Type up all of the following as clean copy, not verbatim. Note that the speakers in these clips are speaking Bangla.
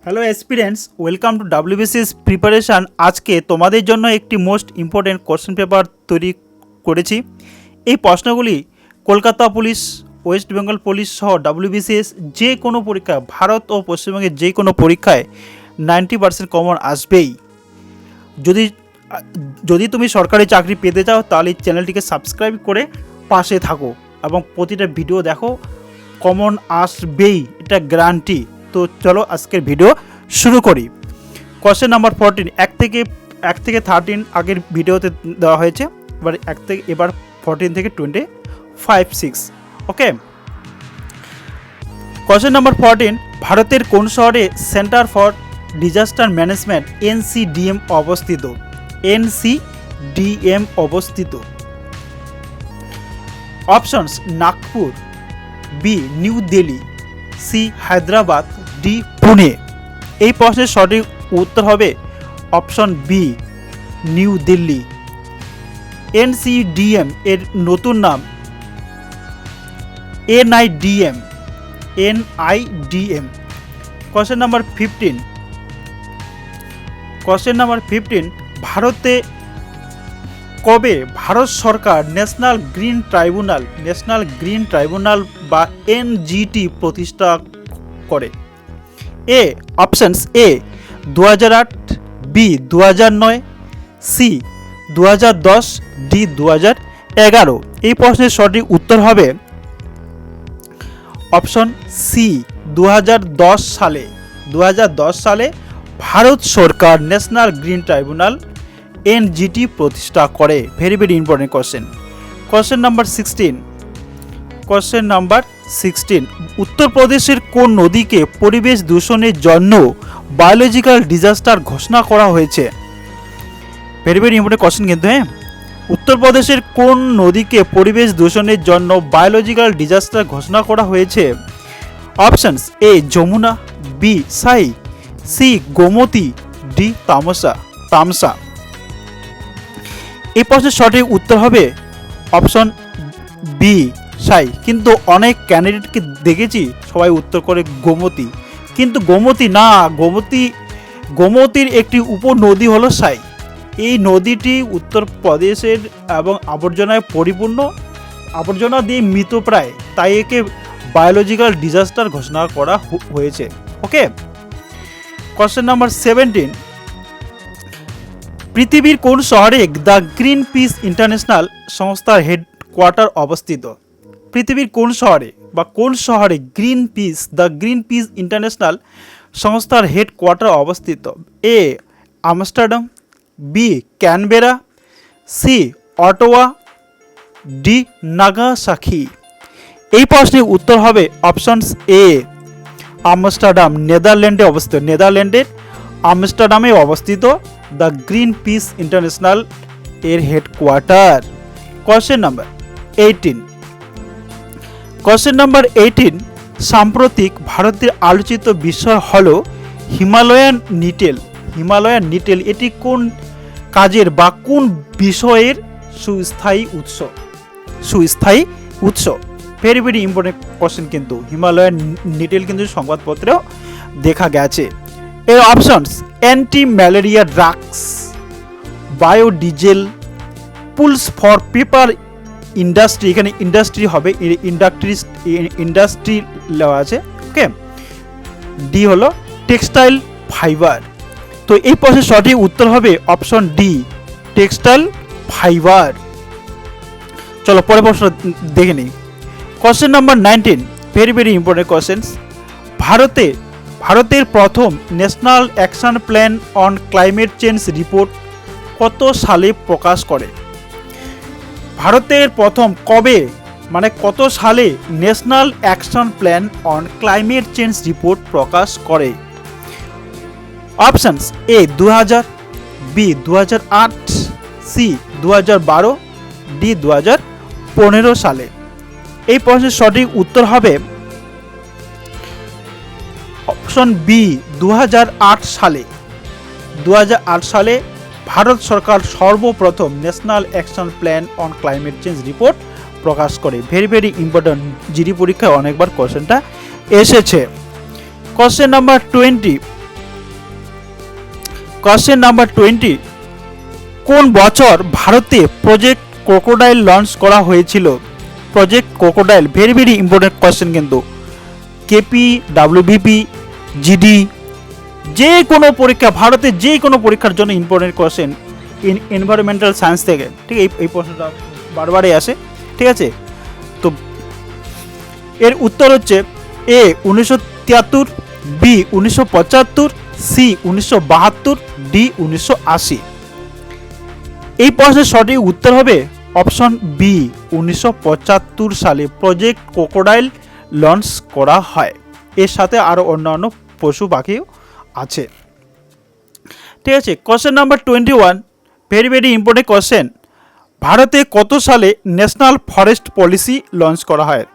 Hello experience, welcome to WBCS preparation. আজকে তোমাদের জন্য একটি মোস্ট ইম্পর্টেন্ট কোশ্চেন পেপার তৈরি করেছি। এই প্রশ্নগুলি Kolkata police, West Bengal police সহ ডাব্লিউবিসিএস যে কোনো পরীক্ষা, ভারত ও পশ্চিমবঙ্গের যে কোনো পরীক্ষায় 90% কমন আসবেই। যদি তুমি সরকারি চাকরি পেতে চাও তাহলে চ্যানেলটিকে সাবস্ক্রাইব করে পাশে থাকো এবং প্রতিটা ভিডিও দেখো, কমন আসবেই, এটা গ্যারান্টি। তো চলো আজকের ভিডিও শুরু করি। কোশ্চেন নাম্বার 14, এক থেকে 13 আগের ভিডিওতে দেওয়া হয়েছে, এবার 14 থেকে 25, 6। ওকে, কোশ্চেন নাম্বার 14, ভারতের কোন শহরে centre for disaster management NCDM অবস্থিত? NCDM অবস্থিত। Options: Nagpur, B New Delhi, C Hyderabad, D Pune. এই প্রশ্নের সঠিক উত্তর হবে option B New Delhi. NCDM এর নতুন নাম NIDM। কোশ্চেন নাম্বার 15, ভারতে কবে ভারত সরকার ন্যাশনাল গ্রিন ট্রাইব্যুনাল বা NGT প্রতিষ্ঠা করে? অপশনস: এ 2008, বি 2009, সি 2010, ডি 2011। এই প্রশ্নের সঠিক উত্তর হবে অপশন সি 2010 সালে ভারত সরকার ন্যাশনাল গ্রিন ট্রাইব্যুনাল NGT প্রতিষ্ঠা করে। Very important question. Question number 16, উত্তরপ্রদেশের কোন নদীকে পরিবেশ দূষণের জন্য বায়োলজিক্যাল ডিজাস্টার ঘোষণা করা হয়েছে? ভেরি ইম্পর্টেন্ট কোশ্চেন কিন্তু। উত্তরপ্রদেশের কোন নদীকে পরিবেশ দূষণের জন্য বায়োলজিক্যাল ডিজাস্টার ঘোষণা করা হয়েছে? অপশনস: এ যমুনা, বি সাই, সি গোমতী, ডি তামসা। এই প্রশ্নের সঠিক উত্তর হবে অপশন বি সাই। কিন্তু অনেক ক্যান্ডিডেটকে দেখেছি সবাই উত্তর করে গোমতী, কিন্তু গোমতী না, গোমতীর একটি উপনদী হলো সাই। এই নদীটি উত্তরপ্রদেশের এবং আবর্জনায় পরিপূর্ণ, আবর্জনা দিয়ে মৃতপ্রায়, তাই একে বায়োলজিক্যাল ডিজাস্টার ঘোষণা করা হয়েছে। ওকে, কোশ্চেন নাম্বার 17, পৃথিবীর কোন শহরে দ্য গ্রিন পিস ইন্টারন্যাশনাল সংস্থার হেডকোয়ার্টার অবস্থিত? পৃথিবীর কোন শহরে দ্য গ্রিন পিস ইন্টারন্যাশনাল সংস্থার হেডকোয়ার্টার অবস্থিত? A Amsterdam, B Canberra, C Ottawa, D Nagasaki. এই প্রশ্নের উত্তর হবে অপশনস এ আমস্টারডাম, নেদারল্যান্ডের আমস্টারডামে অবস্থিত দ্য গ্রিন পিস ইন্টারন্যাশনাল এর হেডকোয়ার্টার। কোশ্চেন নাম্বার 18, সাম্প্রতিক ভারতের আলোচিত বিষয় হলো হিমালয়ান নিটেল। এটি কোন কাজের বা কোন বিষয়ের সুস্থায়ী উৎস? ভেরি ইম্পর্টেন্ট কোশ্চেন কিন্তু। হিমালয়ান নিটেল কিন্তু সংবাদপত্রেও দেখা গেছে। এর options: anti malaria drugs, biodiesel, pools for paper industry, এখানে ইন্ডাস্ট্রি হবে, ইন্ডাস্ট্রি দেওয়া আছে। ওকে, ডি হলো টেক্সটাইল ফাইবার। তো এই প্রশ্নের সঠিক উত্তর হবে অপশন ডি টেক্সটাইল ফাইবার। চলো পরের প্রশ্ন দেখে নিই। Question number 19, very important questions. ভারতের প্রথম national action plan on climate change report কত সালে প্রকাশ করে? ভারতের প্রথম কত সালে national action plan on climate change report প্রকাশ করে? Options: A 2000, B 2008, C 2012, D 2015 সালে। এই প্রশ্নের সঠিক উত্তর হবে অপশন বি 2008 সালে ভারত সরকার সর্বপ্রথম national action plan on climate change report প্রকাশ করে। ভেরি ইম্পর্টেন্ট, জিডি পরীক্ষায় অনেকবার কোশ্চেনটা এসেছে। কোশ্চেন নাম্বার 20, কোশ্চেন নাম্বার 20, কোন বছর ভারতে প্রজেক্ট ক্রোকোডাইল লঞ্চ করা হয়েছিল? Project crocodile very very important question কিন্তু। কেপি, ডাব্লিউবিপি, জিডি, যে কোনো পরীক্ষা, ভারতের যে কোনো পরীক্ষার জন্য ইম্পর্টেন্ট কোশ্চেন এনভায়রনমেন্টাল সায়েন্স থেকে, ঠিক এই প্রশ্নটা বারবারই আসে, ঠিক আছে। তো এর উত্তর হচ্ছে এ 1973, বি 1975, সি 1972, ডি 1980। এই প্রশ্নের সঠিক উত্তর হবে অপশন বি 1975 সালে প্রজেক্ট ক্রোকোডাইল লঞ্চ করা হয়। এর সাথে আরও অন্যান্য পশু পাখিও আছে, ঠিক আছে। Question number 21, very very important question. ভারতে কত সালে ন্যাশনাল ফরেস্ট পলিসি লঞ্চ করা হয়?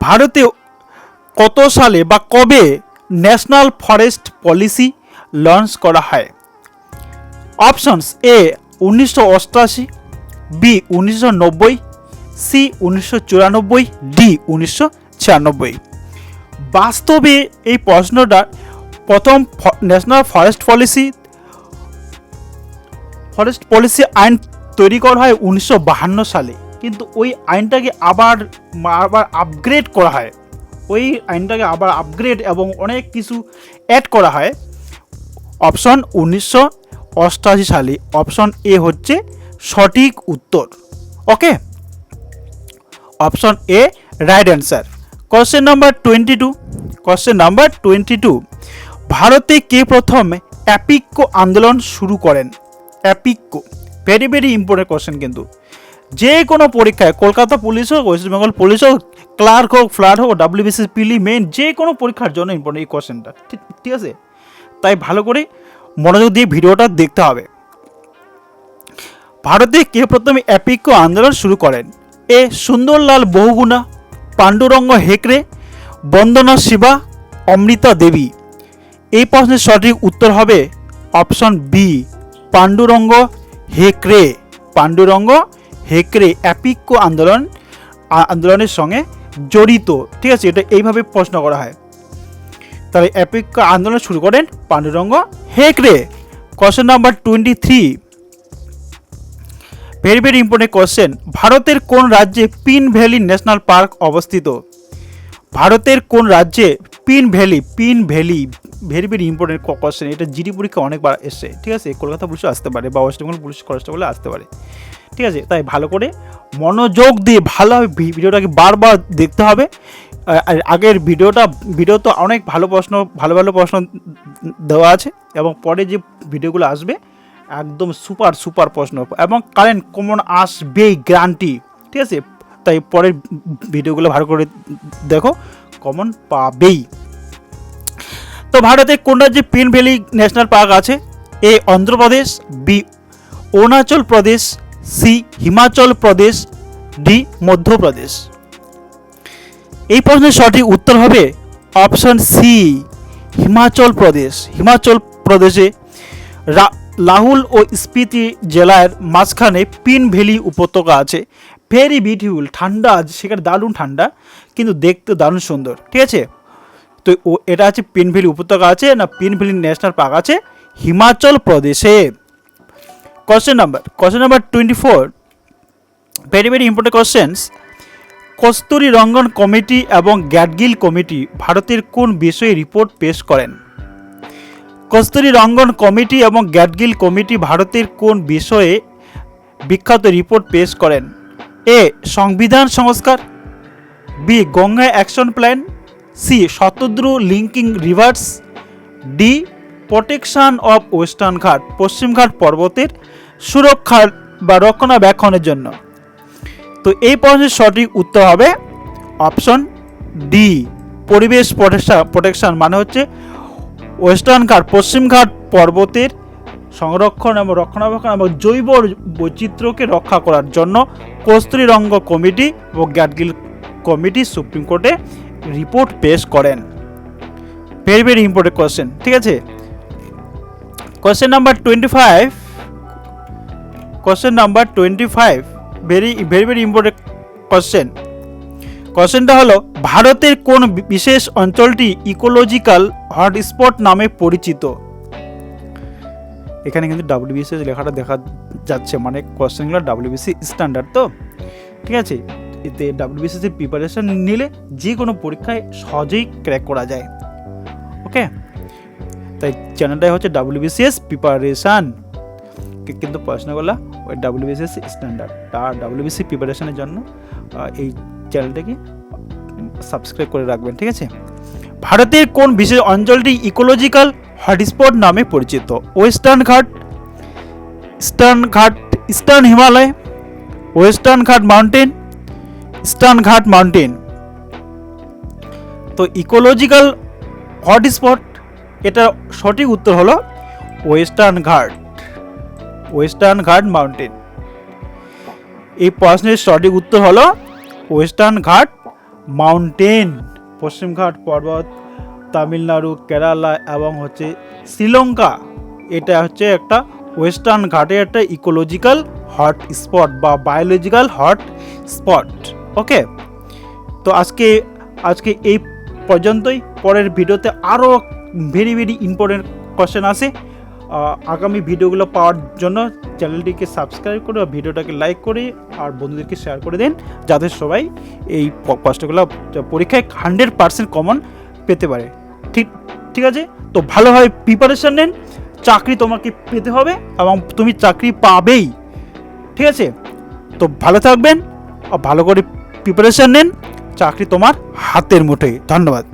ভারতে কত সালে বা কবে ন্যাশনাল ফরেস্ট পলিসি লঞ্চ করা হয়? অপশনস এ 1988, বি 1990, সি 1994, ডি 1996। বাস্তবে এই প্রশ্নটা প্রথম ন্যাশনাল ফরেস্ট পলিসি আইন তৈরি করা হয় 1952 সালে, কিন্তু ওই আইনটাকে আবার আপগ্রেড করা হয়, এবং অনেক কিছু অ্যাড করা হয় অপশন 1988 সালে। অপশন এ হচ্ছে সঠিক উত্তর। Okay, option A right answer. Question number 22, ভারতে কে প্রথম অ্যাপিকো আন্দোলন শুরু করেন? Appiko very very important question কিন্তু। যে কোনো পরীক্ষায়, কলকাতা পুলিশ হোক, ওয়েস্ট বেঙ্গল পুলিশ হোক, ক্লার্ক হোক, ফ্লাড হোক, ডাব্লিউবিসি, পিলি, মেন, যে কোনো পরীক্ষার জন্য ইম্পর্টেন্ট এই কোশ্চেনটা, ঠিক আছে। তাই ভালো করে মনোযোগ দিয়ে ভিডিওটা দেখতে হবে। ভারতে কে প্রথমে অ্যাপিকো আন্দোলন শুরু করেন? এ সুন্দরলাল বহুগুণা, পাণ্ডুরঙ্গ হেকড়ে, বন্দনা শিবা, অমৃতা দেবী। এই প্রশ্নের সঠিক উত্তর হবে অপশন বি পাণ্ডুরঙ্গ হেকড়ে। পাণ্ডুরঙ্গ হেকড়ে অ্যাপিকো আন্দোলনের সঙ্গে জড়িত, ঠিক আছে। এটা এইভাবে প্রশ্ন করা হয়। তাহলে অ্যাপিকো আন্দোলন শুরু করেন Panduranga Hegde. Question number 23, very very important question. ভারতের কোন রাজ্যে পিন ভ্যালি ন্যাশনাল পার্ক অবস্থিত? ভারতের কোন রাজ্যে pin valley very very important question. এটা জিডি পরীক্ষা অনেকবার এসছে, ঠিক আছে। কলকাতা পুলিশে আসতে পারে বা ওয়েস্ট বেঙ্গল পুলিশ কনস্টেবলে আসতে পারে, ঠিক আছে। তাই ভালো করে মনোযোগ দিয়ে ভালোভাবে ভিডিওটাকে বারবার দেখতে হবে। আগের ভিডিও তো অনেক ভালো প্রশ্ন দেওয়া আছে, এবং পরে যে ভিডিওগুলো আসবে একদম সুপার প্রশ্ন এবং কারেন্ট কমন আসবেই, গ্যারান্টি, ঠিক আছে। তাই পরের ভিডিওগুলো ভালো করে দেখো, কমন পাবেই। তো ভারতে কোন রাজ্যে পিন ভ্যালি ন্যাশনাল পার্ক আছে? এ Andhra Pradesh, B Arunachal Pradesh, C Himachal Pradesh, D Madhya Pradesh. এই প্রশ্নের সঠিক উত্তর হবে অপশন সি হিমাচল প্রদেশ। হিমাচল প্রদেশে লাহুল ও স্পিতি জেলার মাঝখানে পিন ভ্যালি উপত্যকা আছে। ভেরি বিউটিফুল, ঠান্ডা, সেখানে দারুণ ঠান্ডা, কিন্তু দেখতে দারুণ সুন্দর, ঠিক আছে। তো এটা আছে পিন ভ্যালি উপত্যকা আছে না, পিন ভ্যালি ন্যাশনাল পার্ক আছে হিমাচল প্রদেশে। Question number 24, very very important questions. Kasturi Rangan committee এবং গ্যাডগিল কমিটি ভারতের কোন বিষয়ে রিপোর্ট পেশ করেন? কস্তুরী রঙ্গন কমিটি এবং গ্যাডগিল কমিটি ভারতের কোন বিষয়ে বিখ্যাত রিপোর্ট পেশ করেন? এ সংবিধান সংস্কার, B Ganga action plan, C Shatadru linking rivers, D protection of western ghat, পশ্চিম ঘাট পর্বতের সুরক্ষা বা রক্ষণাবেক্ষণের জন্য। তো এই প্রশ্নের সঠিক উত্তর হবে অপশন ডি পরিবেশ প্রোটেকশন, মানে হচ্ছে ওয়েস্টার্ন ঘাট, পশ্চিম ঘাট পর্বতের সংরক্ষণ এবং রক্ষণাবেক্ষণ এবং জৈব বৈচিত্র্যকে রক্ষা করার জন্য কস্তুরী রঙ্গ কমিটি ও গ্যাডগিল কমিটি সুপ্রিম কোর্টে রিপোর্ট পেশ করেন। ভেরি ভেরি ইম্পর্টেন্ট কোশ্চেন, ঠিক আছে। Question number 25, very very important question. কোশ্চেনটা হলো ভারতের কোন বিশেষ অঞ্চলটি ইকোলজিক্যাল হটস্পট নামে পরিচিত? এখানে কিন্তু WBCS লেখাটা দেখা যাচ্ছে, মানে কোশ্চেনগুলো WBC স্ট্যান্ডার্ড। তো ঠিক আছে, এতে WBCS এর প্রিপারেশন নিলে যে কোনো পরীক্ষায় সহজেই ক্র্যাক করা যায়। ওকে, তাই চ্যানেলটাই হচ্ছে WBCS প্রিপারেশান, কিন্তু প্রশ্নগুলো ওই WBCS স্ট্যান্ডার্ড আর WBC প্রিপারেশনের জন্য এই চ্যানেলটাকে সাবস্ক্রাইব করে রাখবেন। ঠিক আছে, ভারতের কোন বিশেষ অঞ্চলটি ইকোলজিক্যাল হটস্পট নামে পরিচিত? ওয়েস্টার্ন ঘাট, ইস্টার্ন হিমালয়, ওয়েস্টার্ন ঘাট মাউন্টেন, ইস্টার্ন ঘাট মাউন্টেন। তো ইকোলজিক্যাল হটস্পট, এটা সঠিক উত্তর হলো ওয়েস্টার্ন ঘাট মাউন্টেন। এই প্রশ্নের সঠিক উত্তর হলো ওয়েস্টার্ন ঘাট মাউন্টেন। পশ্চিমঘাট পর্বত তামিলনাড়ু, কেরালা এবং হচ্ছে শ্রীলঙ্কা, এটা হচ্ছে একটা ওয়েস্টার্ন ঘাটের একটা ইকোলজিক্যাল হট স্পট বা বায়োলজিক্যাল হট স্পট। ওকে, তো আজকে এই পর্যন্তই। পরের ভিডিওতে আরও ভেরি ইম্পর্টেন্ট কোশ্চেন আসে। আগামী ভিডিওগুলো পাওয়ার জন্য চ্যানেলটিকে সাবস্ক্রাইব করে ভিডিওটাকে লাইক করে আর বন্ধুদেরকে শেয়ার করে দিন, যাতে সবাই এই প্রশ্নগুলো পরীক্ষায় 100% কমন পেতে পারে। ঠিক আছে, তো ভালোভাবে প্রিপারেশন নেন, চাকরি তোমাকে পেতে হবে এবং তুমি চাকরি পাবেই। ঠিক আছে, তো ভালো থাকবেন আর ভালো করে প্রিপারেশন নেন, চাকরি তোমার হাতের মুঠোয়। ধন্যবাদ।